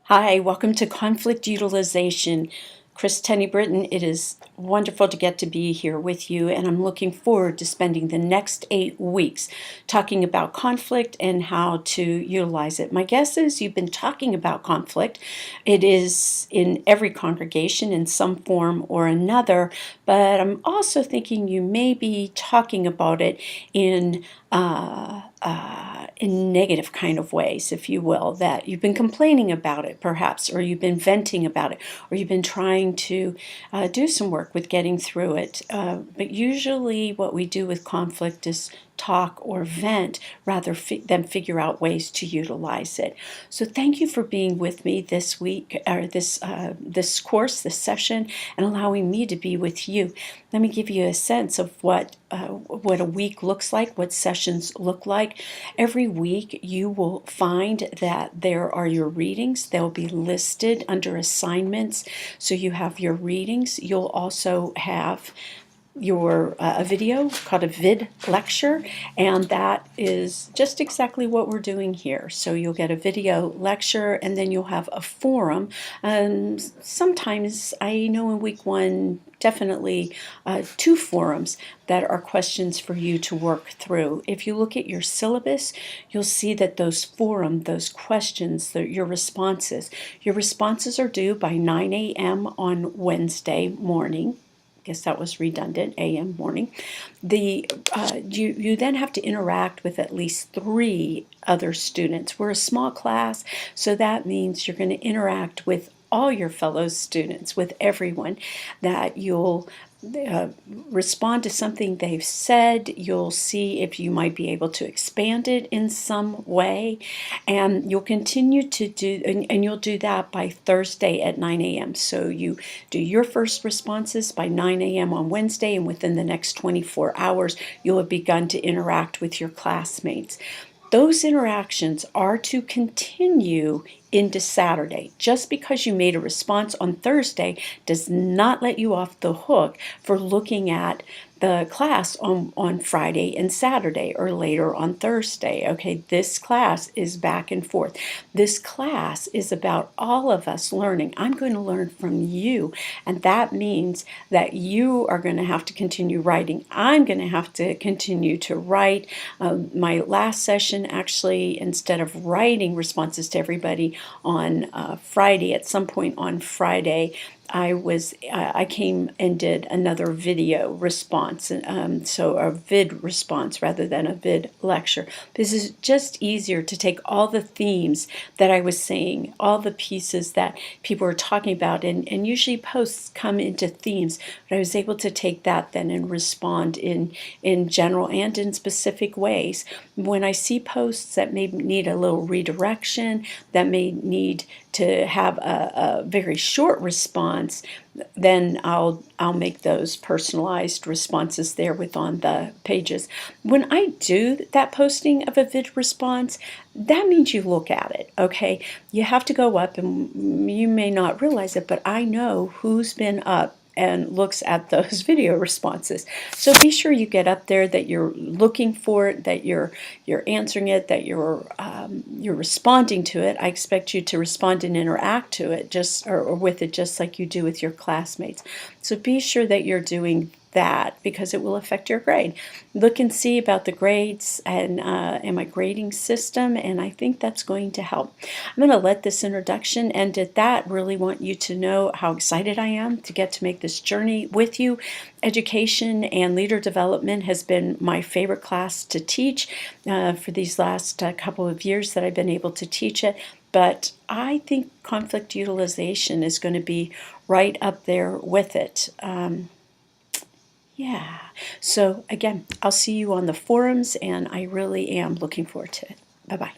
Hi, welcome to Conflict Utilization. Tenny-Brittian, it is wonderful to get to be here with you, and I'm looking forward to spending the next 8 weeks talking about conflict and how to utilize it. My guess is you've been talking about conflict. It is in every congregation in some form or another, but I'm also thinking you may be talking about it in negative kind of ways, if you will, that you've been complaining about it perhaps, or you've been venting about it, or you've been trying to do some work with getting through it. But usually what we do with conflict is talk or vent rather than figure out ways to utilize it. So thank you for being with me this week, or this course, this session, and allowing me to be with you. Let me give you a sense of what a week looks like, what sessions look like. Every week you will find that there are your readings. They'll be listed under assignments. So you have your readings. You'll also have your a video called a vid lecture, and that is just exactly what we're doing here. So you'll get a video lecture, and then you'll have a forum. Sometimes, I know in week 1, definitely 2 forums that are questions for you to work through. If you look at your syllabus, you'll see that those questions, your responses are due by 9 a.m. on Wednesday morning. Guess that was redundant, AM morning. You then have to interact with at least 3 other students. We're a small class, so that means you're going to interact with all your fellow students, with everyone, that you'll respond to something they've said. You'll see if you might be able to expand it in some way, and you'll continue to do, and you'll do that by Thursday at 9 a.m. So you do your first responses by 9 a.m. on Wednesday, and within the next 24 hours, you'll have begun to interact with your classmates. Those interactions are to continue into Saturday. Just because you made a response on Thursday does not let you off the hook for looking at the class on Friday and Saturday, or later on Thursday. Okay, this class is back and forth. This class is about all of us learning. I'm going to learn from you, and that means that you are going to have to continue writing. I'm going to have to continue to write. My last session, actually, instead of writing responses to everybody on Friday, at some point on Friday, I came and did another video response, so a vid response rather than a vid lecture. This is just easier to take all the themes that I was saying, all the pieces that people were talking about, and usually posts come into themes, but I was able to take that then and respond in general and in specific ways. When I see posts that may need a little redirection, that may need to have a very short response, then I'll make those personalized responses there on the pages. When I do that posting of a vid response, that means you look at it, okay? You have to go up, and you may not realize it, but I know who's been up and looks at those video responses. So be sure you get up there, that you're looking for it, that you're answering it, that you're responding to it. I expect you to respond and interact to it or with it, just like you do with your classmates. So be sure that you're doing that, because it will affect your grade. Look and see about the grades and my grading system, and I think that's going to help. I'm going to let this introduction end at that. Really want you to know how excited I am to get to make this journey with you. Education and leader development has been my favorite class to teach for these last couple of years that I've been able to teach it. But I think conflict utilization is going to be right up there with it. Yeah. So again, I'll see you on the forums, and I really am looking forward to it. Bye-bye.